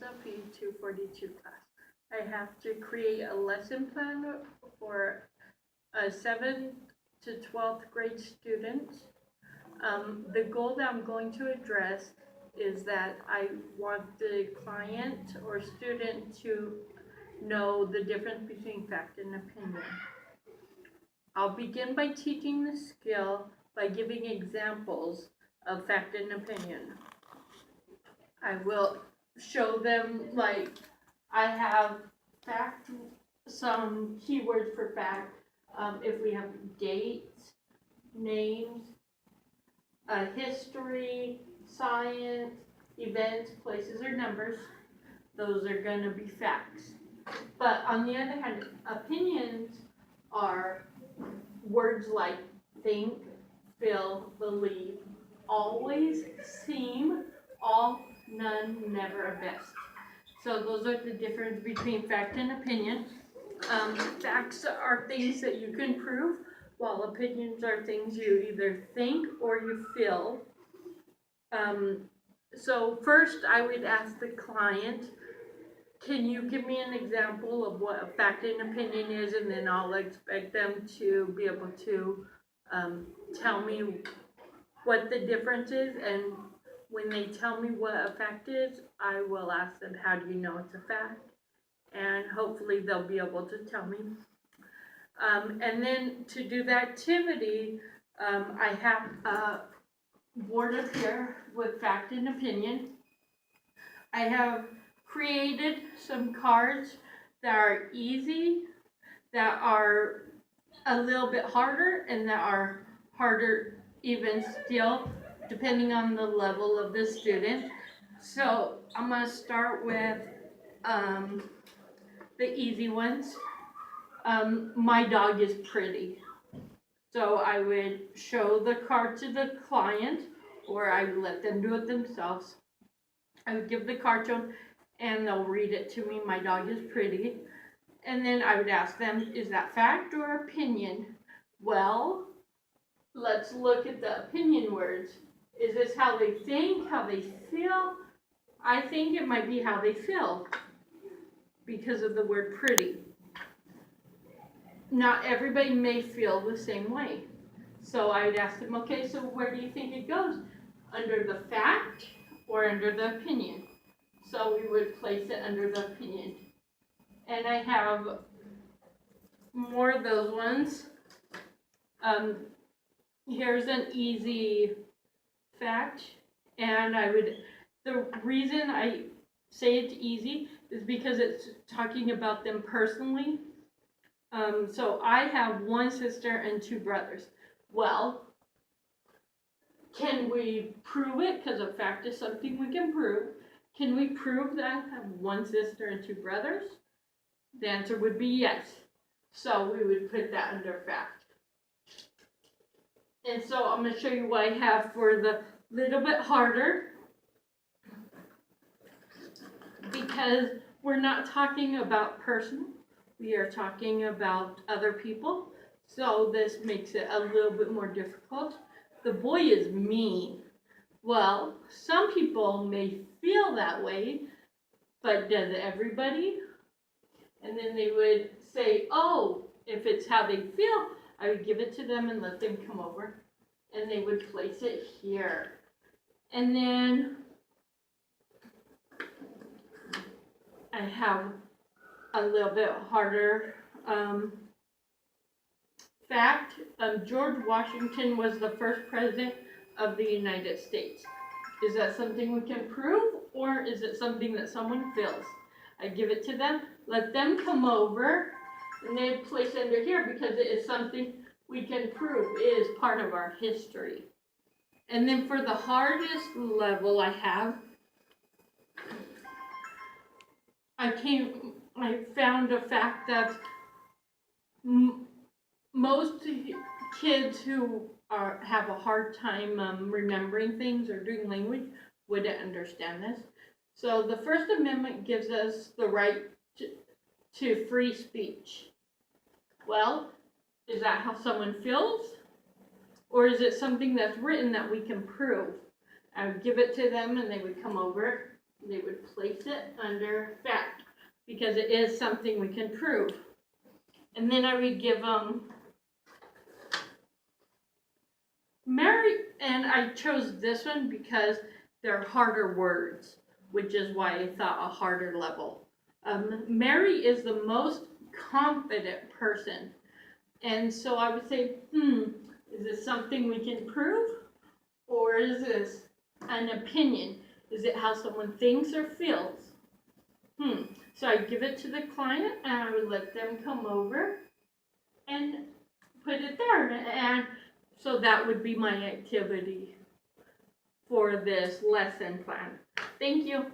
SLP 242 class. I have to create a lesson plan for a 7th to 12th grade student. The goal that I'm going to address is that I want the client or student to know the difference between fact and opinion. I'll begin by teaching the skill by giving examples of fact and opinion. I will show them, like, I have fact, some keywords for fact. If we have dates, names, history, science, events, places, or numbers, those are going to be facts. But on the other hand, opinions are words like think, feel, believe, always, seem, all, none, never, or best. So those are the difference between fact and opinion. Facts are things that you can prove, while opinions are things you either think or you feel. So first I would ask the client, can you give me an example of what a fact and opinion is, and then I'll expect them to be able to tell me what the difference is, and when they tell me what a fact is, I will ask them, how do you know it's a fact? And hopefully they'll be able to tell me. And then to do the activity, I have a board up here with fact and opinion. I have created some cards that are easy, that are a little bit harder, and that are harder even still, depending on the level of the student. So I'm going to start with the easy ones. My dog is pretty. So I would show the card to the client, or I would let them do it themselves. I would give the card to them, and they'll read it to me. My dog is pretty. And then I would ask them, is that fact or opinion? Well, let's look at the opinion words. Is this how they think, how they feel? I think it might be how they feel because of the word pretty. Not everybody may feel the same way. So I would ask them, okay, so where do you think it goes? Under the fact or under the opinion? So we would place it under the opinion. And I have more of those ones. Here's an easy fact, and the reason I say it's easy is because it's talking about them personally. So I have one sister and two brothers. Well, can we prove it? Because a fact is something we can prove. Can we prove that I have one sister and two brothers? The answer would be yes. So we would put that under fact. And so I'm going to show you what I have for the little bit harder, because we're not talking about personal, we are talking about other people. So this makes it a little bit more difficult. The boy is mean. Well, some people may feel that way, but does everybody? And then they would say, oh, if it's how they feel, I would give it to them and let them come over. And they would place it here. And then I have a little bit harder fact. George Washington was the first president of the United States. Is that something we can prove, or is it something that someone feels? I give it to them, let them come over, and they place it under here because it is something we can prove. It is part of our history. And then for the hardest level I have, I found a fact that most kids who have a hard time remembering things or doing language wouldn't understand this. So the First Amendment gives us the right to free speech. Well, is that how someone feels? Or is it something that's written that we can prove? I would give it to them and they would come over they would place it under fact, because it is something we can prove. And then I would give them Mary, and I chose this one because they're harder words, which is why I thought a harder level. Mary is the most confident person. And so I would say, is this something we can prove? Or is this an opinion? Is it how someone thinks or feels? So I give it to the client and I would let them come over and put it there. And so that would be my activity for this lesson plan. Thank you.